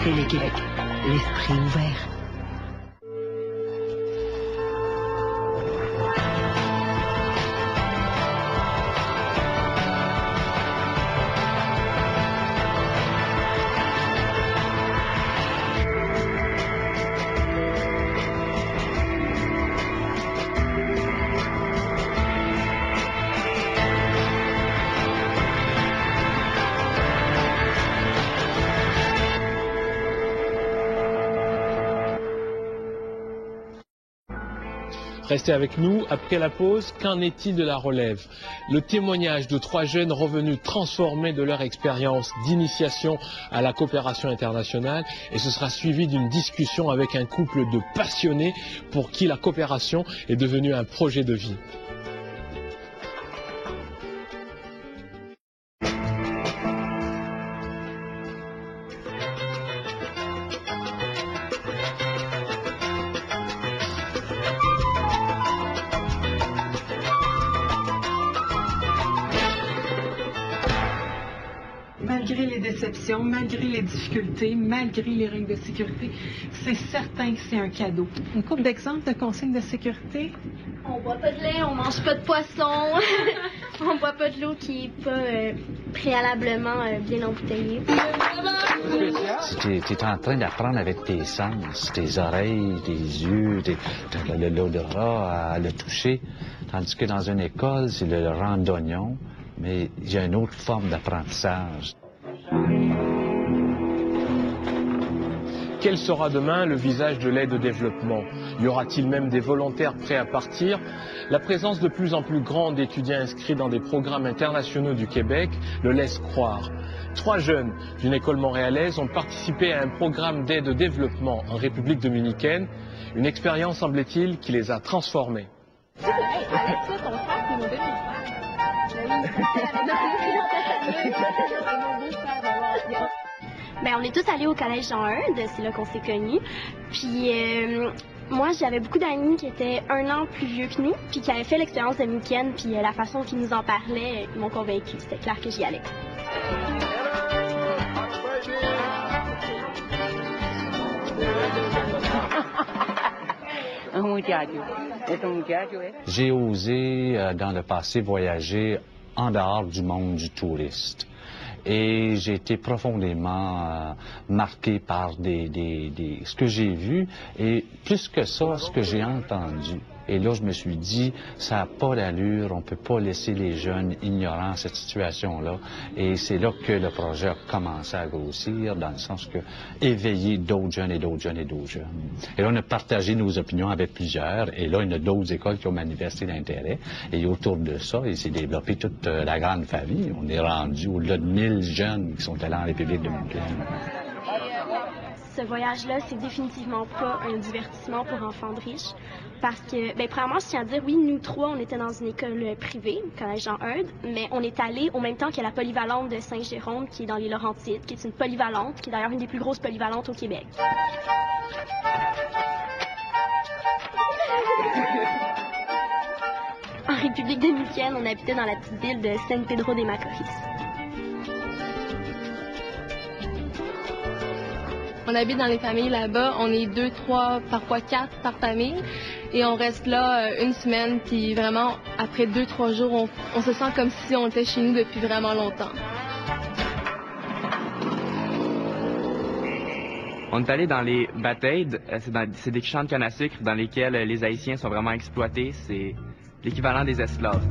Télé-Québec, l'esprit ouvert. Restez avec nous. Après la pause, qu'en est-il de la relève? Le témoignage de 3 jeunes revenus transformés de leur expérience d'initiation à la coopération internationale, et ce sera suivi d'une discussion avec un couple de passionnés pour qui la coopération est devenue un projet de vie. Malgré les déceptions, malgré les difficultés, malgré les règles de sécurité, c'est certain que c'est un cadeau. Une couple d'exemples de consignes de sécurité? On boit pas de lait, on mange pas de poisson, on boit pas de l'eau qui est pas préalablement bien embouteillée. Tu es en train d'apprendre avec tes sens, tes oreilles, tes yeux, l'odorat, à le toucher. Tandis que dans une école, c'est le rang d'oignon, mais il y a une autre forme d'apprentissage. Quel sera demain le visage de l'aide au développement? Y aura-t-il même des volontaires prêts à partir? La présence de plus en plus grande d'étudiants inscrits dans des programmes internationaux du Québec le laisse croire. 3 jeunes d'une école montréalaise ont participé à un programme d'aide au développement en République dominicaine, une expérience, semble-t-il, qui les a transformés. Ben, on est tous allés au collège Jean Eudes, c'est là qu'on s'est connus. Puis moi, j'avais beaucoup d'amis qui étaient 1 an plus vieux que nous, puis qui avaient fait l'expérience de Miken, puis la façon qu'ils nous en parlaient, ils m'ont convaincue. C'était clair que j'y allais. J'ai osé, dans le passé, voyager en dehors du monde du touriste. Et j'ai été profondément marqué par ce que j'ai vu et plus que ça, ce que j'ai entendu. Et là, je me suis dit, ça n'a pas d'allure, on ne peut pas laisser les jeunes ignorants cette situation-là. Et c'est là que le projet a commencé à grossir, dans le sens que éveiller d'autres jeunes et d'autres jeunes et d'autres jeunes. Et là, on a partagé nos opinions avec plusieurs. Et là, il y en a d'autres écoles qui ont manifesté l'intérêt. Et autour de ça, il s'est développé toute la grande famille. On est rendu au-delà de 1000 jeunes qui sont allés en République dominicaine. Ce voyage-là, c'est définitivement pas un divertissement pour enfants de riches. Parce que, bien, premièrement, je tiens à dire, oui, nous 3, on était dans une école privée, le collège Jean Eudes, mais on est allés au même temps que la polyvalente de Saint-Jérôme, qui est dans les Laurentides, qui est une polyvalente, qui est d'ailleurs une des plus grosses polyvalentes au Québec. En République dominicaine, on habitait dans la petite ville de San Pedro de Macorís. On habite dans les familles là-bas, on est 2, 3, parfois 4 par famille. Et on reste là 1 semaine, puis vraiment, après 2, 3 jours, on se sent comme si on était chez nous depuis vraiment longtemps. On est allé dans les Batailles, c'est des champs de canne à sucre dans lesquels les Haïtiens sont vraiment exploités. C'est l'équivalent des esclaves.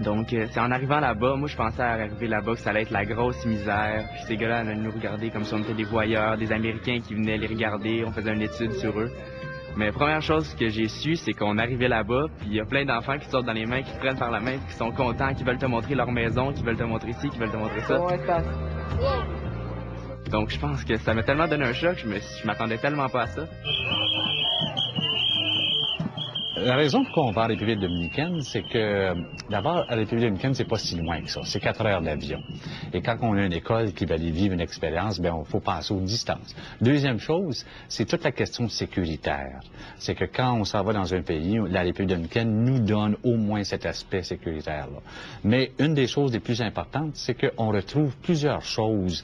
Donc, c'est en arrivant là-bas, moi je pensais à arriver là-bas que ça allait être la grosse misère. Puis ces gars-là allaient nous regarder comme si on était des voyeurs, des Américains qui venaient les regarder, on faisait une étude sur eux. Mais la première chose que j'ai su, c'est qu'on arrivait là-bas, puis il y a plein d'enfants qui sortent dans les mains, qui te prennent par la main, qui sont contents, qui veulent te montrer leur maison, qui veulent te montrer ci, qui veulent te montrer ça. Donc je pense que ça m'a tellement donné un choc, je m'attendais tellement pas à ça. La raison pourquoi on va en République dominicaine, c'est que, d'abord, la République dominicaine, c'est pas si loin que ça. C'est 4 heures d'avion. Et quand on a une école qui va aller vivre une expérience, bien, il faut penser aux distances. Deuxième chose, c'est toute la question sécuritaire. C'est que quand on s'en va dans un pays, la République dominicaine nous donne au moins cet aspect sécuritaire-là. Mais une des choses les plus importantes, c'est qu'on retrouve plusieurs choses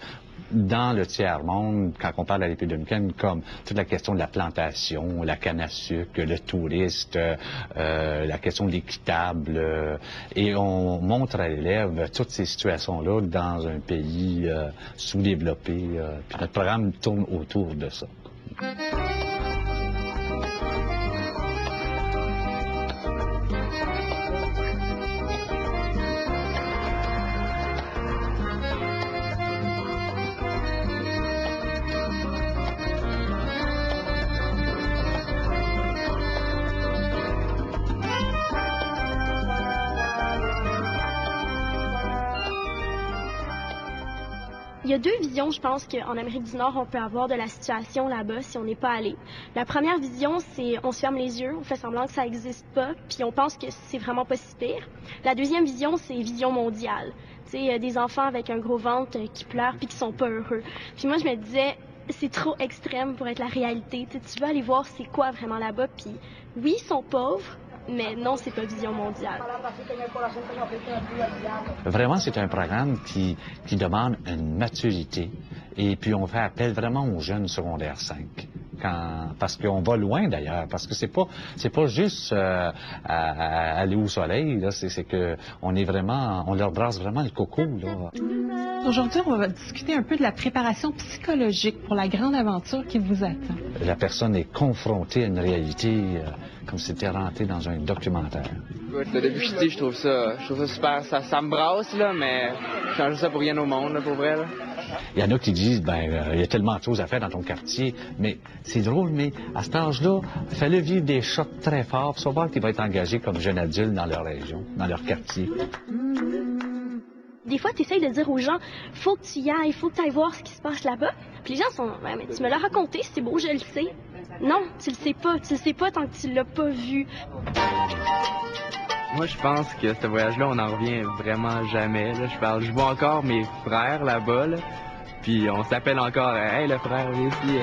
dans le tiers-monde, quand on parle de la République dominicaine, comme toute la question de la plantation, la canne à sucre, le touriste, la question de l'équitable, et on montre à l'élève toutes ces situations-là dans un pays sous-développé. Puis notre programme tourne autour de ça. Il y a deux visions, je pense, qu'en Amérique du Nord, on peut avoir de la situation là-bas si on n'est pas allé. La première vision, c'est on se ferme les yeux, on fait semblant que ça n'existe pas, puis on pense que c'est vraiment pas si pire. La deuxième vision, c'est vision mondiale. Tu sais, des enfants avec un gros ventre qui pleurent puis qui sont pas heureux. Puis moi, je me disais, c'est trop extrême pour être la réalité. Tu veux aller voir c'est quoi vraiment là-bas, puis oui, ils sont pauvres, mais non, c'est pas vision mondiale. Vraiment, c'est un programme qui demande une maturité. Et puis, on fait appel vraiment aux jeunes secondaires 5. Parce qu'on va loin, d'ailleurs. Parce que c'est pas juste aller au soleil, là. C'est que on leur brasse vraiment le coco, là. Aujourd'hui, on va discuter un peu de la préparation psychologique pour la grande aventure qui vous attend. La personne est confrontée à une réalité comme si c'était rentré dans un documentaire. Depuis que je suis petit, je trouve ça super. Ça me brasse, là, mais je change ça pour rien au monde, là, pour vrai. Là. Il y en a qui disent, il y a tellement de choses à faire dans ton quartier, mais c'est drôle, mais à cet âge-là, fais-le vivre des chocs très forts, pour savoir qu'il va être engagé comme jeune adulte dans leur région, dans leur quartier. Des fois, tu essayes de dire aux gens, faut que tu y ailles, faut que tu ailles voir ce qui se passe là-bas. Puis les gens sont, ouais, mais tu me l'as raconté, c'est beau, je le sais. Non, tu le sais pas tant que tu l'as pas vu. Moi, je pense que ce voyage-là, on n'en revient vraiment jamais. Là. Je vois encore mes frères là-bas, là, puis on s'appelle encore « Hey, le frère, viens ici! »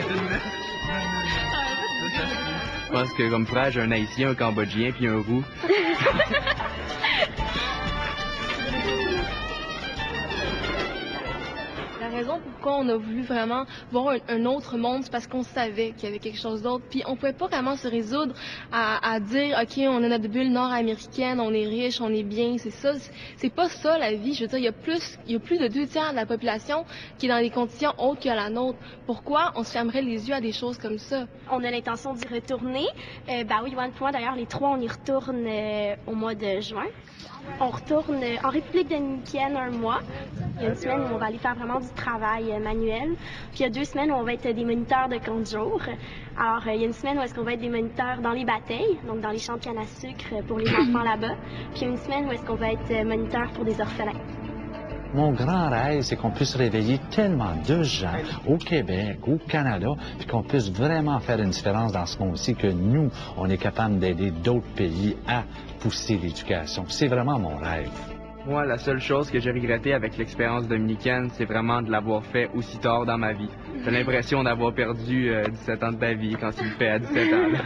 Je pense que comme frère, j'ai un Haïtien, un Cambodgien, puis un Roux. La raison pourquoi on a voulu vraiment voir un autre monde, c'est parce qu'on savait qu'il y avait quelque chose d'autre. Puis on pouvait pas vraiment se résoudre à dire, OK, on a notre bulle nord-américaine, on est riche, on est bien, c'est ça. C'est pas ça la vie. Je veux dire, il y a plus de 2/3 de la population qui est dans des conditions autres que la nôtre. Pourquoi on se fermerait les yeux à des choses comme ça? On a l'intention d'y retourner. Oui, One Point, d'ailleurs, les trois, on y retourne au mois de juin. On retourne en République dominicaine 1 mois. Il y a une semaine où on va aller faire vraiment du travail manuel. Puis il y a 2 semaines où on va être des moniteurs de camp de jour. Alors, il y a une semaine où est-ce qu'on va être des moniteurs dans les batailles, donc dans les champs de canne à sucre pour les enfants là-bas. Puis il y a une semaine où est-ce qu'on va être moniteurs pour des orphelins. Mon grand rêve, c'est qu'on puisse réveiller tellement de gens au Québec, au Canada, puis qu'on puisse vraiment faire une différence dans ce monde-ci, que nous, on est capable d'aider d'autres pays à pousser l'éducation. C'est vraiment mon rêve. Moi, la seule chose que j'ai regretté avec l'expérience dominicaine, c'est vraiment de l'avoir fait aussi tard dans ma vie. J'ai l'impression d'avoir perdu 17 ans de ma vie quand tu le fais à 17 ans. Là.